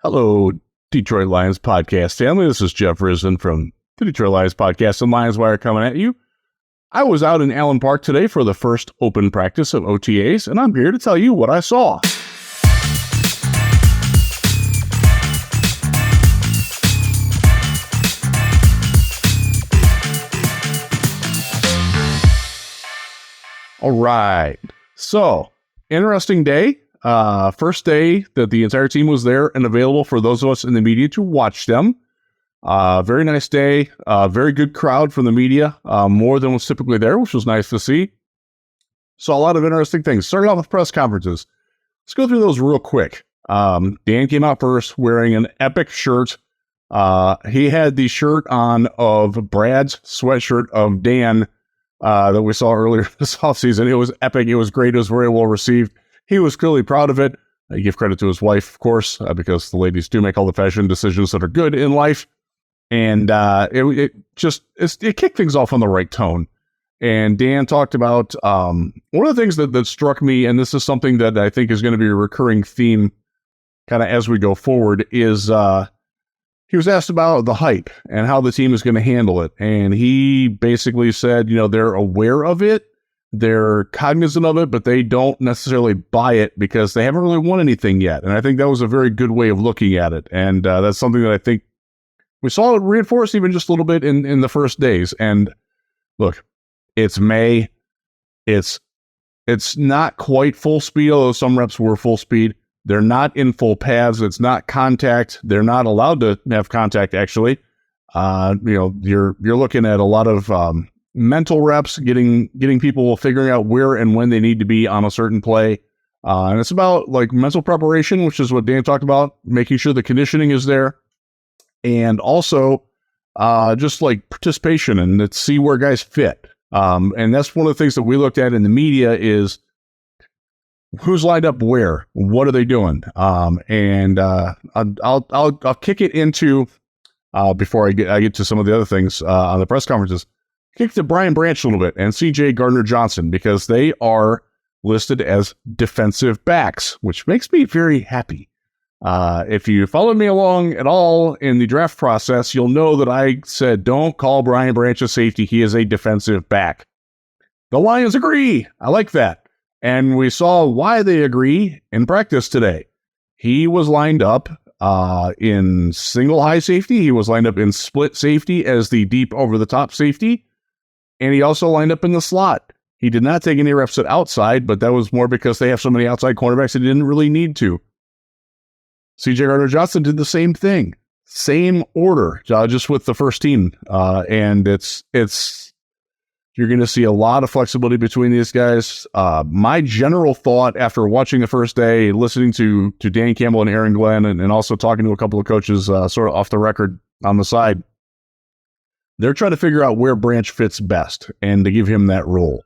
Hello, Detroit Lions podcast family. This is Jeff Risdon from the Detroit Lions podcast and Lions Wire coming at you. I was out in Allen Park today for the first open practice of OTAs, and I'm here to tell you what I saw. All right. So, interesting day. First day that the entire team was there and available for those of us in the media to watch them. Very nice day. Very good crowd from the media. More than was typically there, which was nice to see. Saw a lot of interesting things. Started off with press conferences. Let's go through those real quick. Dan came out first wearing an epic shirt. He had the shirt on of Brad's sweatshirt of Dan that we saw earlier this offseason. It was epic. It was great. It was very well received. He was clearly proud of it. I give credit to his wife, of course, because the ladies do make all the fashion decisions that are good in life. And it kicked things off on the right tone. And Dan talked about one of the things that struck me, and this is something that I think is going to be a recurring theme kind of as we go forward, is he was asked about the hype and how the team is going to handle it. And he basically said, they're aware of it. They're cognizant of it, but they don't necessarily buy it because they haven't really won anything yet. And I think that was a very good way of looking at it. And that's something that I think we saw it reinforced even just a little bit in the first days. And look, it's May. It's not quite full speed, although some reps were full speed. They're not in full pads. It's not contact. They're not allowed to have contact, actually. You're looking at a lot of mental reps, getting people figuring out where and when they need to be on a certain play. And it's about like mental preparation, which is what Dan talked about, making sure the conditioning is there. And also just like participation and let's see where guys fit. And that's one of the things that we looked at in the media is who's lined up where, what are they doing? I'll kick it into, before I get to some of the other things on the press conferences, kick to Brian Branch a little bit and CJ Gardner-Johnson because they are listed as defensive backs, which makes me very happy. If you followed me along at all in the draft process, you'll know that I said, don't call Brian Branch a safety. He is a defensive back. The Lions agree. I like that. And we saw why they agree in practice today. He was lined up in single high safety. He was lined up in split safety as the deep over the top safety. And he also lined up in the slot. He did not take any reps at outside, but that was more because they have so many outside cornerbacks that he didn't really need to. CJ Gardner-Johnson did the same thing. Same order, just with the first team. And it's you're going to see a lot of flexibility between these guys. My general thought after watching the first day, listening to Dan Campbell and Aaron Glenn, and also talking to a couple of coaches sort of off the record on the side, they're trying to figure out where Branch fits best and to give him that role.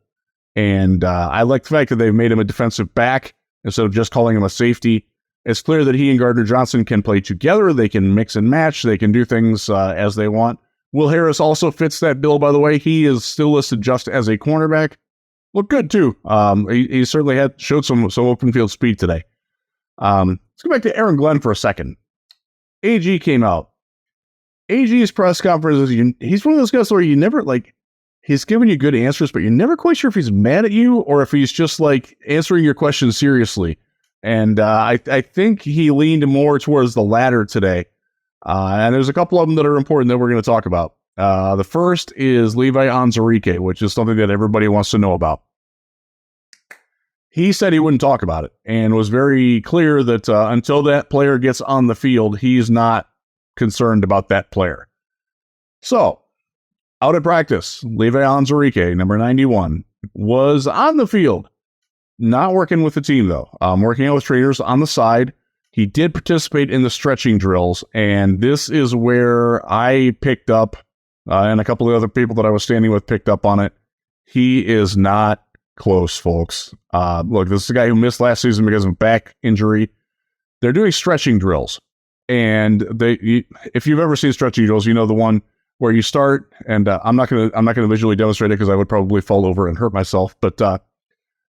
And I like the fact that they've made him a defensive back instead of just calling him a safety. It's clear that he and Gardner-Johnson can play together. They can mix and match. They can do things as they want. Will Harris also fits that bill, by the way. He is still listed just as a cornerback. Looked good, too. He certainly showed some open field speed today. Let's go back to Aaron Glenn for a second. AG came out. AG's press conferences, he's one of those guys where you never, he's giving you good answers, but you're never quite sure if he's mad at you or if he's just, answering your questions seriously. And I think he leaned more towards the latter today. And there's a couple of them that are important that we're going to talk about. The first is Levi Onwuzurike, which is something that everybody wants to know about. He said he wouldn't talk about it and was very clear that until that player gets on the field, he's not concerned about that player. So, out at practice, Levi Onwuzurike, number 91, was on the field. Not working with the team, though. Working out with trainers on the side. He did participate in the stretching drills, and this is where I picked up, and a couple of other people that I was standing with picked up on it. He is not close, folks. Look, this is a guy who missed last season because of back injury. They're doing stretching drills. And if you've ever seen stretching drills, you know the one where you start, and I'm not gonna visually demonstrate it because I would probably fall over and hurt myself. But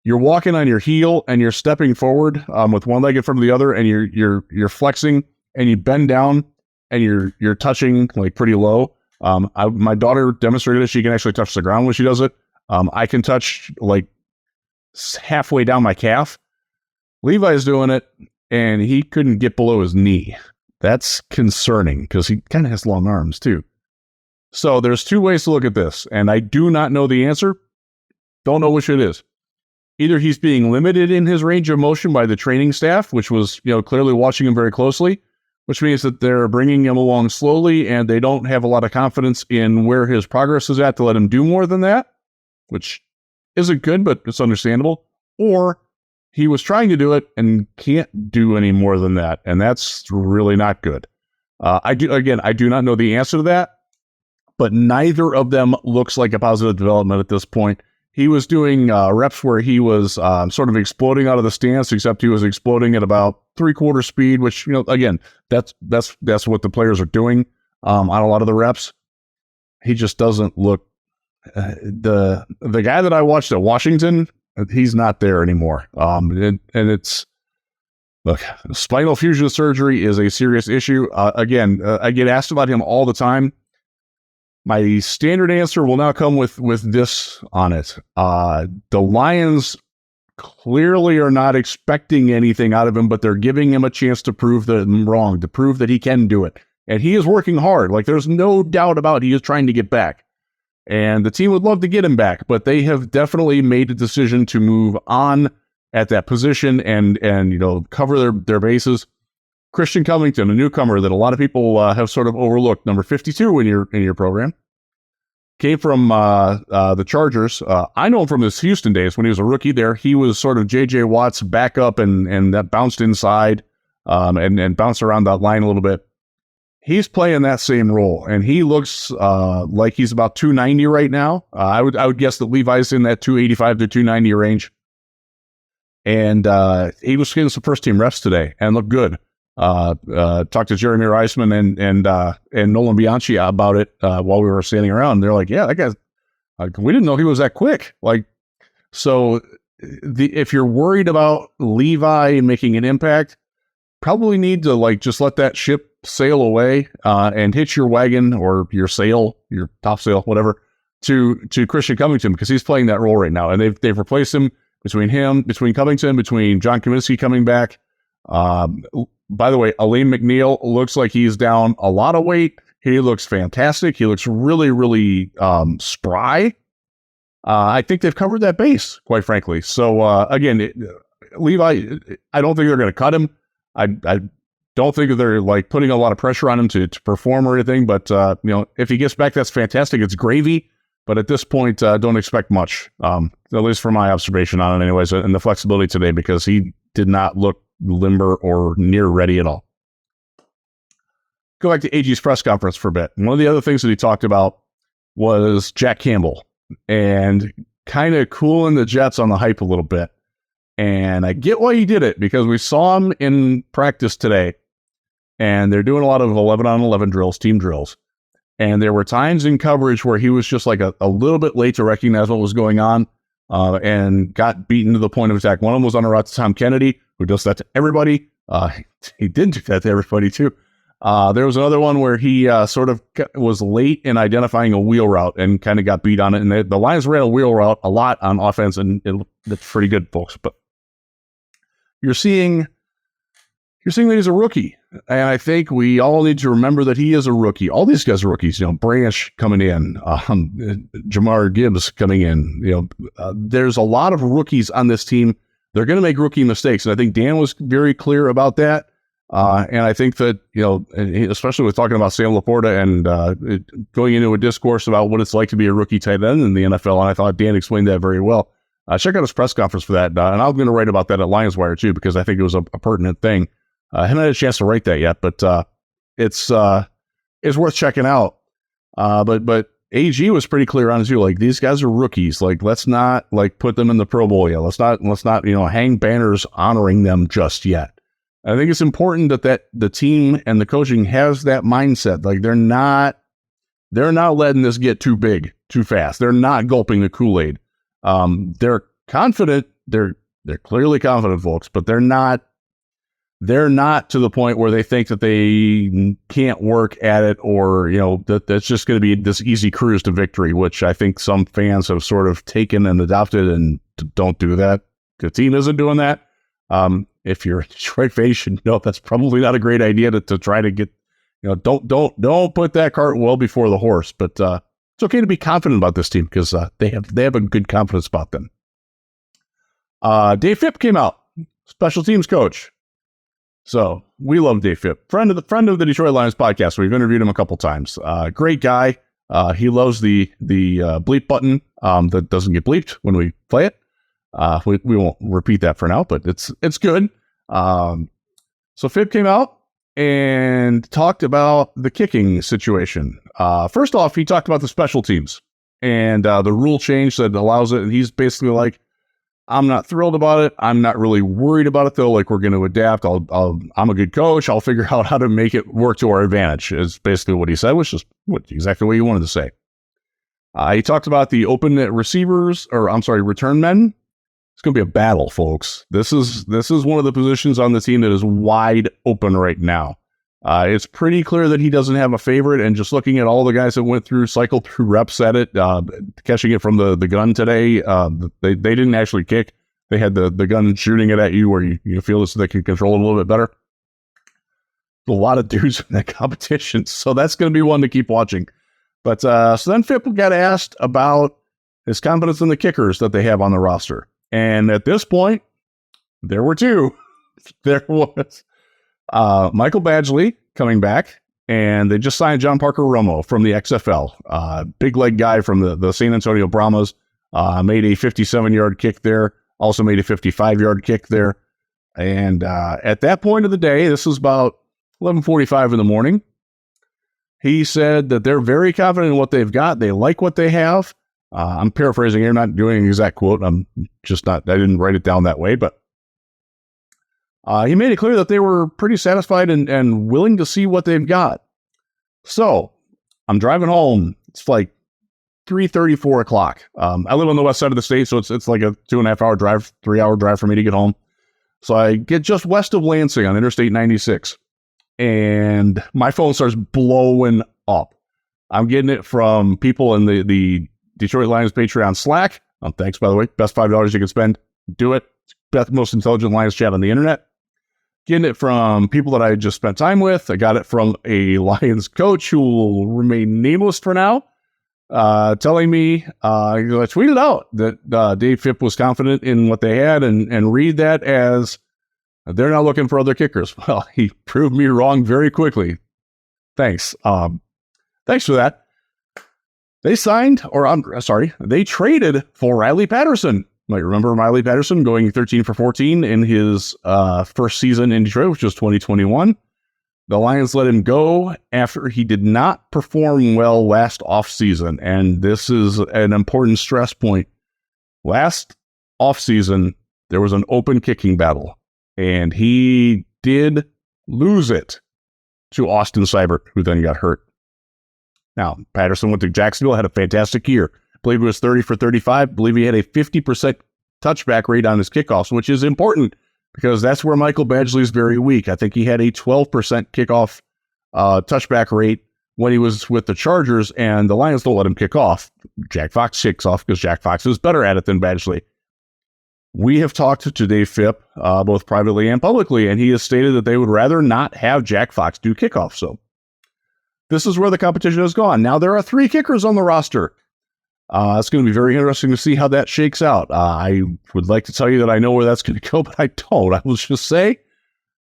you're walking on your heel and you're stepping forward with one leg in front of the other, and you're flexing and you bend down and you're touching like pretty low. My daughter demonstrated that she can actually touch the ground when she does it. I can touch like halfway down my calf. Levi's doing it, and he couldn't get below his knee. That's concerning because he kind of has long arms too. So there's two ways to look at this, and I do not know the answer. Don't know which it is. Either he's being limited in his range of motion by the training staff, which was, clearly watching him very closely, which means that they're bringing him along slowly and they don't have a lot of confidence in where his progress is at to let him do more than that, which isn't good, but it's understandable. Or he was trying to do it and can't do any more than that, and that's really not good. I do not know the answer to that, but neither of them looks like a positive development at this point. He was doing reps where he was sort of exploding out of the stance, except he was exploding at about 3/4 speed, which, again, that's what the players are doing on a lot of the reps. He just doesn't look the guy that I watched at Washington. He's not there anymore. And it's, look, spinal fusion surgery is a serious issue. I get asked about him all the time. My standard answer will now come with this on it. The Lions clearly are not expecting anything out of him, but they're giving him a chance to prove them wrong, to prove that he can do it. And he is working hard. Like, there's no doubt about he is trying to get back. And the team would love to get him back, but they have definitely made a decision to move on at that position and cover their bases. Christian Covington, a newcomer that a lot of people have sort of overlooked, number 52 in your program, came from the Chargers. I know him from his Houston days when he was a rookie there. He was sort of J.J. Watt's backup and that bounced inside and bounced around that line a little bit. He's playing that same role, and he looks like he's about 290 right now. I would guess that Levi's in that 285 to 290 range. And he was getting some first-team reps today and looked good. Talked to Jeremy Reisman and Nolan Bianchi about it while we were standing around. They're like, yeah, that guy's, we didn't know he was that quick. So if you're worried about Levi making an impact, probably need to just let that ship sail away and hitch your wagon or your sail, your top sail, whatever, to Christian Covington, because he's playing that role right now. And they've replaced him between Covington, between John Kaminsky coming back. By the way, Aleem McNeil looks like he's down a lot of weight. He looks fantastic. He looks really, really spry. I think they've covered that base, quite frankly. So, Levi, I don't think they're going to cut him. I don't think they're putting a lot of pressure on him to perform or anything. But, if he gets back, that's fantastic. It's gravy. But at this point, don't expect much, at least from my observation on it anyways, and the flexibility today, because he did not look limber or near ready at all. Go back to AG's press conference for a bit. One of the other things that he talked about was Jack Campbell and kind of cooling the Jets on the hype a little bit. And I get why he did it, because we saw him in practice today, and they're doing a lot of 11-on-11 drills, team drills. And there were times in coverage where he was just a little bit late to recognize what was going on and got beaten to the point of attack. One of them was on a route to Tom Kennedy, who does that to everybody. He did do that to everybody, too. There was another one where he sort of was late in identifying a wheel route and kind of got beat on it. And the Lions ran a wheel route a lot on offense, and it's pretty good, folks. But you're seeing that he's a rookie. And I think we all need to remember that he is a rookie. All these guys are rookies. Branch coming in, Jamar Gibbs coming in. There's a lot of rookies on this team. They're going to make rookie mistakes. And I think Dan was very clear about that. And I think that, especially with talking about Sam Laporta and going into a discourse about what it's like to be a rookie tight end in the NFL. And I thought Dan explained that very well. Check out his press conference for that. And I'm going to write about that at Lions Wire too, because I think it was a pertinent thing. I haven't had a chance to write that yet, but it's worth checking out. But AG was pretty clear on it too. These guys are rookies. Let's not put them in the Pro Bowl yet. Let's not hang banners honoring them just yet. I think it's important that the team and the coaching has that mindset. They're not letting this get too big too fast. They're not gulping the Kool-Aid. They're confident. They're clearly confident, folks, but they're not they're not to the point where they think that they can't work at it, or, that's just going to be this easy cruise to victory, which I think some fans have sort of taken and adopted, and don't do that. The team isn't doing that. If you're a Detroit fan, you should know that's probably not a great idea to try to get, don't put that cart well before the horse, but it's okay to be confident about this team because they have a good confidence about them. Dave Phipp came out, special teams coach. So we love Dave Phipp, friend of the Detroit Lions podcast. We've interviewed him a couple times. Great guy. He loves the bleep button that doesn't get bleeped when we play it. We won't repeat that for now, but it's good. So Phipp came out and talked about the kicking situation. First off, he talked about the special teams and the rule change that allows it. And he's basically like, I'm not thrilled about it. I'm not really worried about it, though. Like, we're going to adapt. I'm a good coach. I'll figure out how to make it work to our advantage, is basically what he said, which is exactly what he wanted to say. He talked about the open return men. It's going to be a battle, folks. This is one of the positions on the team that is wide open right now. It's pretty clear that he doesn't have a favorite, and just looking at all the guys that cycled through reps at it, catching it from the gun today, they didn't actually kick. They had the gun shooting it at you where you feel as they can control it a little bit better. A lot of dudes in that competition, so that's going to be one to keep watching. But so then Phipp got asked about his confidence in the kickers that they have on the roster. And at this point, there were two. There was Michael Badgley coming back, and they just signed John Parker Romo from the XFL. Big leg guy from the San Antonio Brahmas. Made a 57-yard kick there. Also made a 55-yard kick there. And at that point of the day, this was about 11:45 in the morning, he said that they're very confident in what they've got. They like what they have. I'm paraphrasing here, not doing an exact quote. I didn't write it down that way, but he made it clear that they were pretty satisfied and willing to see what they've got. So I'm driving home. It's like 3:30, 4 o'clock. I live on the west side of the state, so it's like a 2.5 hour drive, 3 hour drive for me to get home. So I get just west of Lansing on Interstate 96, and my phone starts blowing up. I'm getting it from people in the Detroit Lions Patreon Slack. Thanks, by the way. Best $5 you can spend. Do it. Best, most intelligent Lions chat on the internet. Getting it from people that I just spent time with. I got it from a Lions coach who will remain nameless for now, telling me, I tweeted out that Dave Phipp was confident in what they had, and read that as they're not looking for other kickers. Well, he proved me wrong very quickly. Thanks. Thanks for that. They traded for Riley Patterson. You might remember Riley Patterson going 13 for 14 in his first season in Detroit, which was 2021. The Lions let him go after he did not perform well last offseason. And this is an important stress point. Last offseason, there was an open kicking battle, and he did lose it to Austin Seibert, who then got hurt. Now, Patterson went to Jacksonville, had a fantastic year. I believe he was 30 for 35. I believe he had a 50% touchback rate on his kickoffs, which is important because that's where Michael Badgley is very weak. I think he had a 12% kickoff touchback rate when he was with the Chargers, and the Lions don't let him kick off. Jack Fox kicks off because Jack Fox is better at it than Badgley. We have talked to Dave Phipp, both privately and publicly, and he has stated that they would rather not have Jack Fox do kickoff. So this is where the competition has gone. Now there are 3 kickers on the roster. It's going to be very interesting to see how that shakes out. I would like to tell you that I know where that's going to go, but I don't. I will just say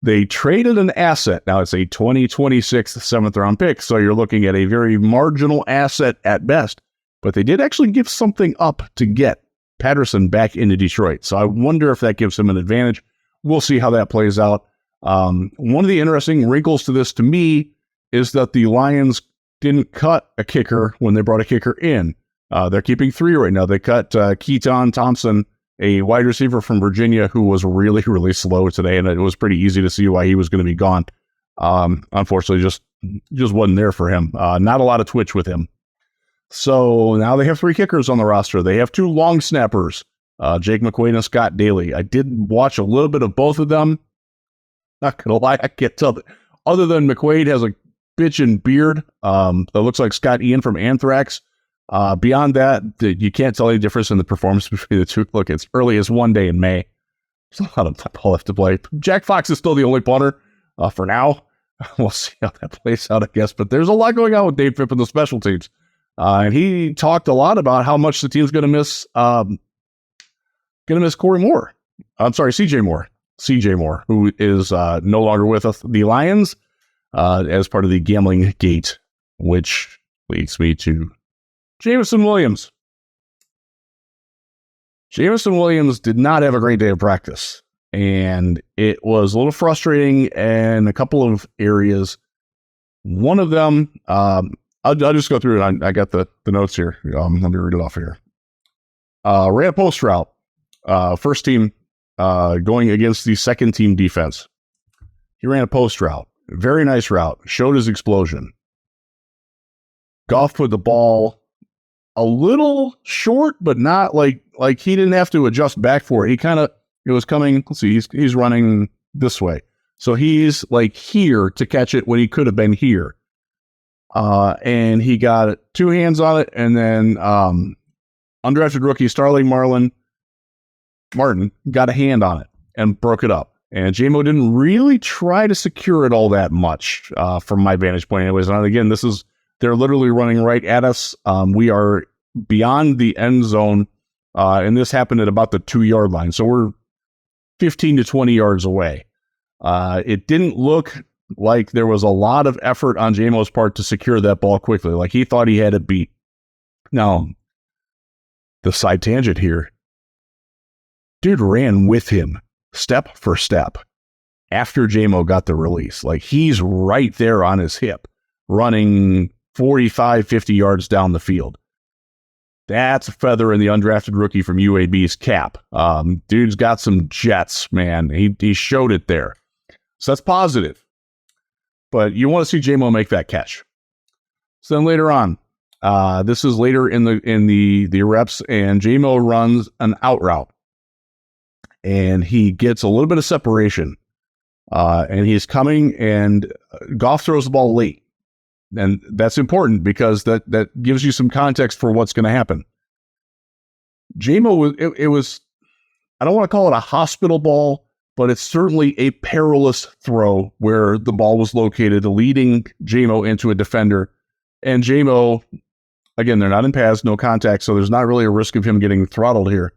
they traded an asset. Now it's a 2026 7th round pick, so you're looking at a very marginal asset at best. But they did actually give something up to get Patterson back into Detroit. So I wonder if that gives him an advantage. We'll see how that plays out. One of the interesting wrinkles to this, to me, is that the Lions didn't cut a kicker when they brought a kicker in. They're keeping 3 right now. They cut Keaton Thompson, a wide receiver from Virginia who was really, really slow today, and it was pretty easy to see why he was going to be gone. Unfortunately, just wasn't there for him. Not a lot of twitch with him. So now they have 3 kickers on the roster. They have 2 long snappers, Jake McQuaid and Scott Daly. I did watch a little bit of both of them. Not going to lie, I can't tell. Other than McQuaid has a bitchin' beard that looks like Scott Ian from Anthrax. Beyond that, you can't tell any difference in the performance between the two. Look, it's early as one day in May. There's a lot of ball left to play. Jack Fox is still the only punter for now. We'll see how that plays out, I guess. But there's a lot going on with Dave Phipp and the special teams. And he talked a lot about how much the team's going to miss Corey Moore. I'm sorry, CJ Moore. CJ Moore, who is no longer with us, the Lions, as part of the gambling gate, which leads me to Jameson Williams. Jameson Williams did not have a great day of practice, and it was a little frustrating in a couple of areas. One of them, I'll just go through it. I got the notes here. Let me read it off here. Ran a post route. First team going against the second team defense. He ran a post route. Very nice route. Showed his explosion. Goff put the ball a little short, but not like he didn't have to adjust back for it. It was coming. Let's see, he's running this way. So he's like here to catch it when he could have been here. And he got two hands on it, and then undrafted rookie Starling Martin got a hand on it and broke it up. And JMO didn't really try to secure it all that much from my vantage point anyways. And again, they're literally running right at us. We are beyond the end zone, and this happened at about the 2-yard line. So we're 15 to 20 yards away. It didn't look like there was a lot of effort on JMO's part to secure that ball quickly. Like he thought he had it beat. Now, the side tangent here. Dude ran with him step for step after JMO got the release. Like he's right there on his hip, running 45, 50 yards down the field. That's a feather in the undrafted rookie from UAB's cap. Dude's got some jets, man. He showed it there. So that's positive. But you want to see JMO make that catch. So then later on, this is later in the reps, and JMO runs an out route. And he gets a little bit of separation. And he's coming, and Goff throws the ball late. And that's important because that gives you some context for what's going to happen. JMO, it was, I don't want to call it a hospital ball, but it's certainly a perilous throw where the ball was located, leading JMO into a defender. And JMO, again, they're not in pads, no contact, so there's not really a risk of him getting throttled here.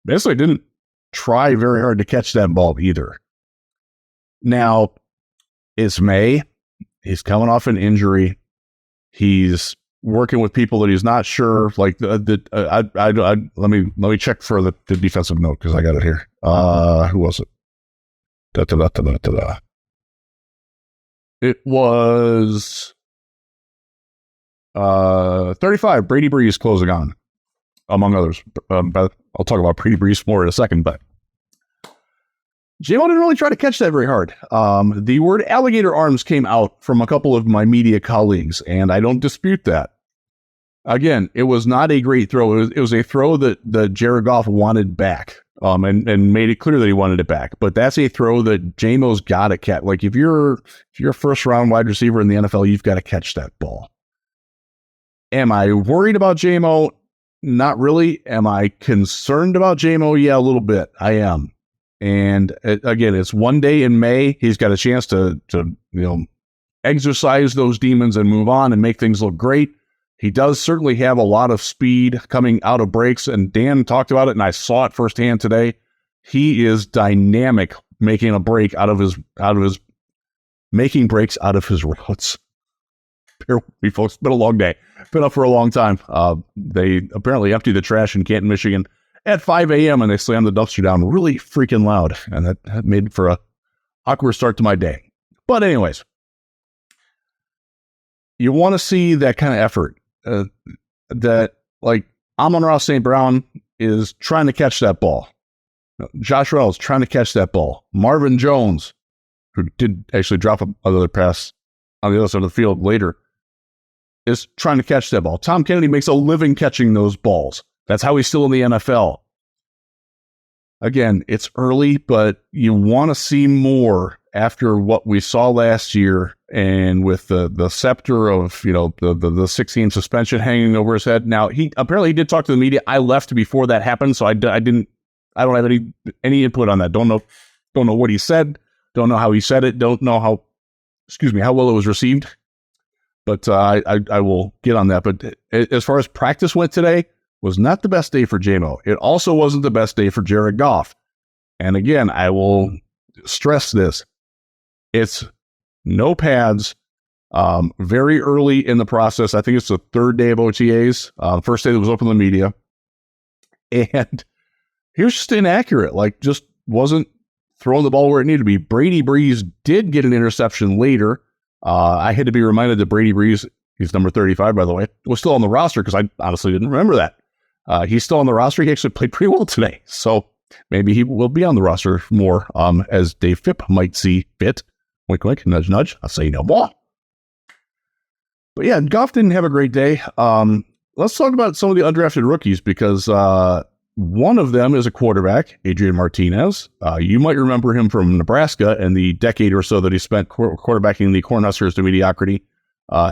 Basically didn't try very hard to catch that ball either. Now, it's May. He's coming off an injury. He's working with people that he's not sure. Like let me check for the defensive note because I got it here. Who was it? It was 35. Brady Breeze closing on, among others. But I'll talk about Brady Breeze more in a second. But JMO didn't really try to catch that very hard. The word alligator arms came out from a couple of my media colleagues, and I don't dispute that. Again, it was not a great throw. It was a throw that Jared Goff wanted back, and made it clear that he wanted it back. But that's a throw that JMO's got to catch. Like if you're a first round wide receiver in the NFL, you've got to catch that ball. Am I worried about JMO? Not really. Am I concerned about JMO? Yeah, a little bit. I am. And again, it's one day in May. He's got a chance to exercise those demons and move on and make things look great. He does certainly have a lot of speed coming out of breaks, and Dan talked about it, and I saw it firsthand today. He is dynamic, making breaks out of his routes. Bear with me, folks. It's been a long day. Been up for a long time. They apparently emptied the trash in Canton, Michigan at 5 a.m. and they slammed the dumpster down really freaking loud, and that made for a awkward start to my day. But anyways, you want to see that kind of effort. That like Amon-Ra St. Brown is trying to catch that ball. Josh Reynolds trying to catch that ball. Marvin Jones, who did actually drop another pass on the other side of the field later, is trying to catch that ball. Tom Kennedy makes a living catching those balls. That's how he's still in the NFL. Again, it's early, but you want to see more after what we saw last year, and with the scepter of the 6-game suspension hanging over his head. Now he did talk to the media. I left before that happened, so I don't have any input on that. Don't know what he said. Don't know how he said it. Don't know how well it was received. But I will get on that. But as far as practice went today, was not the best day for JMO. It also wasn't the best day for Jared Goff. And again, I will stress this. It's no pads, very early in the process. I think it's the third day of OTAs, first day that was open to the media. And he was just inaccurate, just wasn't throwing the ball where it needed to be. Brady Breeze did get an interception later. I had to be reminded that Brady Breeze, he's number 35, by the way, was still on the roster because I honestly didn't remember that. He's still on the roster. He actually played pretty well today. So maybe he will be on the roster more, as Dave Phipp might see fit. Wink, wink, nudge, nudge. I'll say no more. But yeah, Goff didn't have a great day. Let's talk about some of the undrafted rookies because one of them is a quarterback, Adrian Martinez. You might remember him from Nebraska and the decade or so that he spent quarterbacking the Cornhuskers to mediocrity.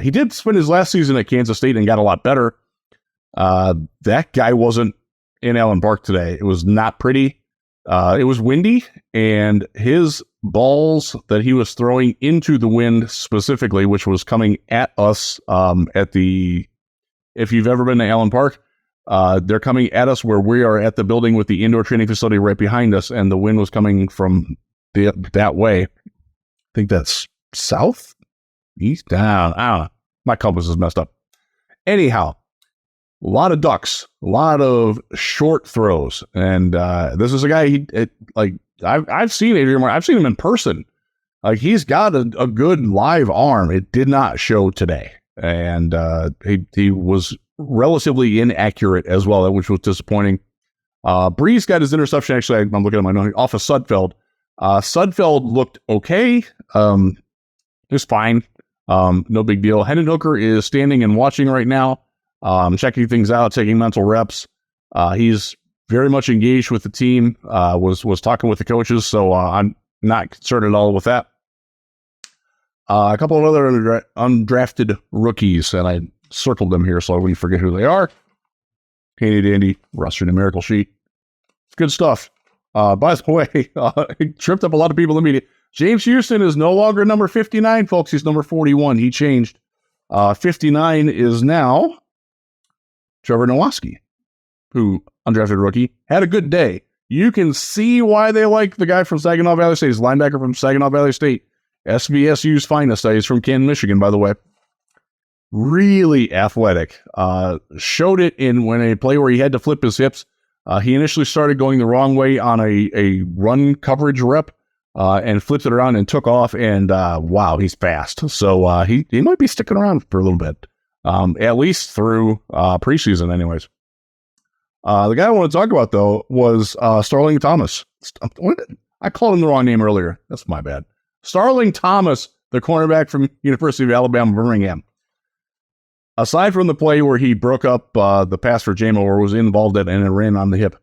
He did spend his last season at Kansas State and got a lot better. That guy wasn't in Allen Park today. It was not pretty. It was windy, and his balls that he was throwing into the wind specifically, which was coming at us if you've ever been to Allen Park, they're coming at us where we are at the building with the indoor training facility right behind us, and the wind was coming from that way. I think that's south, east, down. I don't know. My compass is messed up. Anyhow, a lot of ducks, a lot of short throws, and this is a guy. I've seen Adrian. I've seen him in person. He's got a good live arm. It did not show today, and he was relatively inaccurate as well, which was disappointing. Breeze got his interception. Actually, I'm looking at my note off of Sudfeld. Sudfeld looked okay. It was fine. No big deal. Hendon Hooker is standing and watching right now. Checking things out, taking mental reps. He's very much engaged with the team, was talking with the coaches, so I'm not concerned at all with that. A couple of other undrafted rookies, and I circled them here so I wouldn't forget who they are. Handy dandy, roster numerical sheet. Good stuff. By the way, it tripped up a lot of people in the media. James Houston is no longer number 59, folks. He's number 41. He changed. 59 is now Trevor Nowaski, who, undrafted rookie, had a good day. You can see why they like the guy from Saginaw Valley State. He's a linebacker from Saginaw Valley State. SVSU's finest. He's from Canton, Michigan, by the way. Really athletic. Showed it in when a play where he had to flip his hips. He initially started going the wrong way on a run coverage rep and flipped it around and took off. And wow, he's fast. So he might be sticking around for a little bit. At least through preseason anyways. The guy I want to talk about, though, was Starling Thomas. I called him the wrong name earlier. That's my bad. Starling Thomas, the cornerback from University of Alabama, Birmingham. Aside from the play where he broke up the pass for JMO or was involved in and it ran on the hip,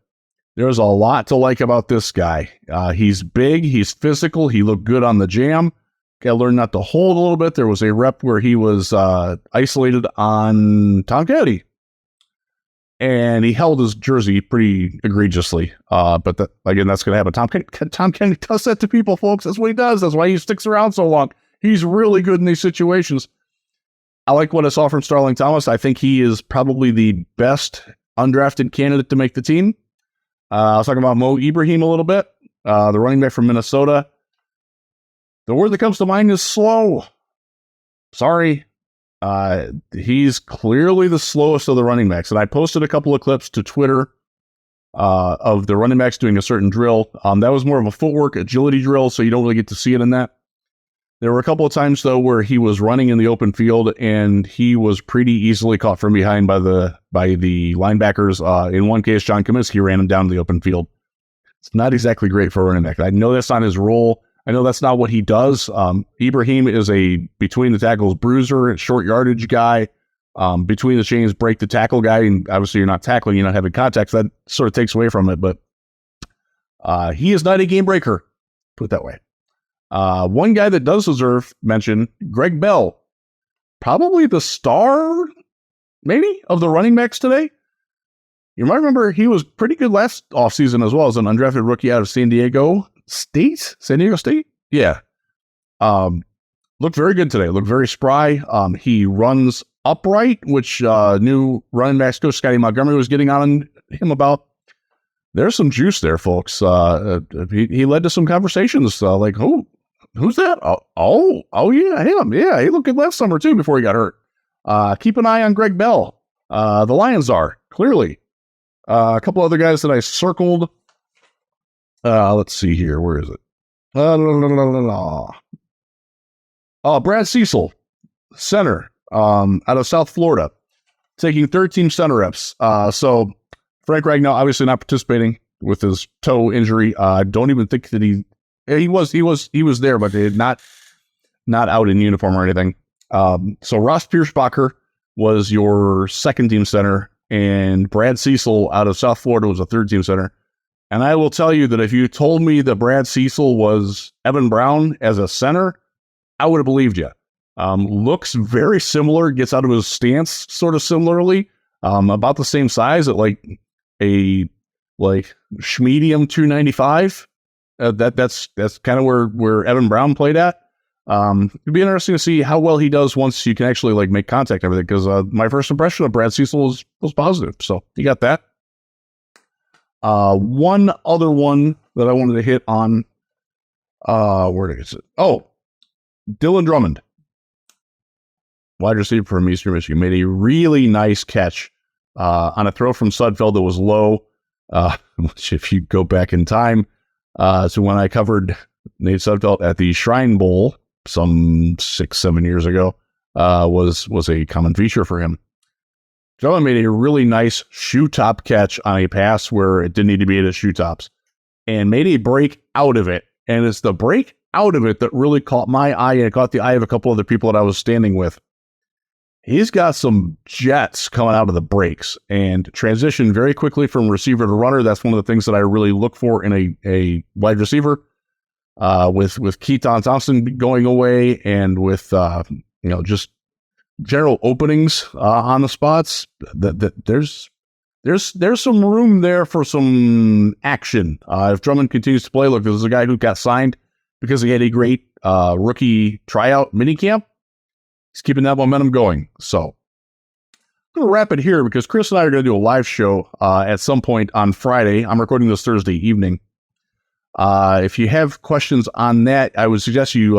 there's a lot to like about this guy. He's big. He's physical. He looked good on the jam. Got to learn not to hold a little bit. There was a rep where he was isolated on Tom Kennedy. And he held his jersey pretty egregiously. But again, that's going to happen. Tom Kennedy does that to people, folks. That's what he does. That's why he sticks around so long. He's really good in these situations. I like what I saw from Starling Thomas. I think he is probably the best undrafted candidate to make the team. I was talking about Mo Ibrahim a little bit, the running back from Minnesota. The word that comes to mind is slow. Sorry. He's clearly the slowest of the running backs. And I posted a couple of clips to Twitter of the running backs doing a certain drill. That was more of a footwork agility drill, so you don't really get to see it in that. There were a couple of times, though, where he was running in the open field, and he was pretty easily caught from behind by the linebackers. In one case, John Comiskey ran him down the open field. It's not exactly great for a running back. I know that's not his role. I know that's not what he does. Ibrahim is a between the tackles bruiser, short yardage guy, between the chains, break the tackle guy. And obviously you're not tackling, you're not having contact. So that sort of takes away from it, but he is not a game breaker, put it that way. One guy that does deserve mention, Greg Bell, probably the star, maybe, of the running backs today. You might remember he was pretty good last offseason as well as an undrafted rookie out of San Diego State. Yeah. Looked very good today. Looked very spry. He runs upright, which new running backs coach Scotty Montgomery was getting on him about. There's some juice there, folks. He led to some conversations like, who's that? Oh, yeah, him. Yeah, he looked good last summer, too, before he got hurt. Keep an eye on Greg Bell. The Lions are, clearly. A couple other guys that I circled. Let's see here. Where is it? Brad Cecil, center, out of South Florida, taking 13 center reps. So Frank Ragnow obviously not participating with his toe injury. I don't even think that he was there, but they not out in uniform or anything. So Ross Pierschbacher was your second team center, and Brad Cecil out of South Florida was a third team center. And I will tell you that if you told me that Brad Cecil was Evan Brown as a center, I would have believed you. Looks very similar, gets out of his stance sort of similarly, about the same size at like a medium 295. That's kind of where Evan Brown played at. It'd be interesting to see how well he does once you can actually like make contact and everything, because my first impression of Brad Cecil was positive. So you got that. One other one that I wanted to hit on, where is it? Oh, Dylan Drummond, wide receiver from Eastern Michigan, made a really nice catch on a throw from Sudfeld that was low, which if you go back in time to when I covered Nate Sudfeld at the Shrine Bowl some 6-7 years ago, was a common feature for him. Drummond made a really nice shoe top catch on a pass where it didn't need to be at his shoe tops and made a break out of it. And it's the break out of it that really caught my eye, and it caught the eye of a couple other people that I was standing with. He's got some jets coming out of the breaks and transition very quickly from receiver to runner. That's one of the things that I really look for in a wide receiver. With Keaton Thompson going away and with just general openings on the spots, there's some room there for some action. If Drummond continues to play, look, this is a guy who got signed because he had a great rookie tryout minicamp. He's keeping that momentum going. So I'm going to wrap it here because Chris and I are going to do a live show at some point on Friday. I'm recording this Thursday evening. If you have questions on that, I would suggest you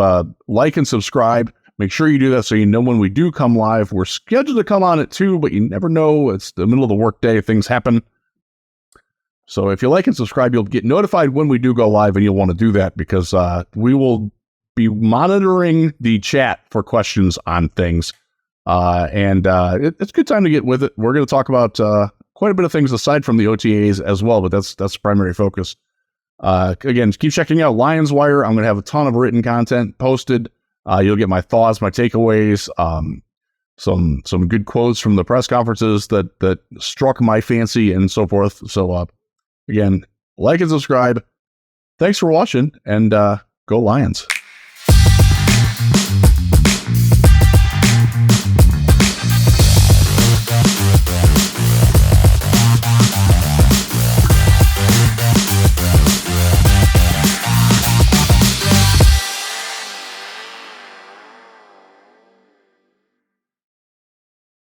like and subscribe. Make sure you do that so you know when we do come live. We're scheduled to come on at 2, but you never know. It's the middle of the workday. Things happen. So if you like and subscribe, you'll get notified when we do go live, and you'll want to do that because we will be monitoring the chat for questions on things. It's a good time to get with it. We're going to talk about quite a bit of things aside from the OTAs as well, but that's the primary focus. Again, keep checking out Lions Wire. I'm going to have a ton of written content posted. You'll get my thoughts, my takeaways, some good quotes from the press conferences that struck my fancy and so forth. So, again, like and subscribe. Thanks for watching, and go Lions.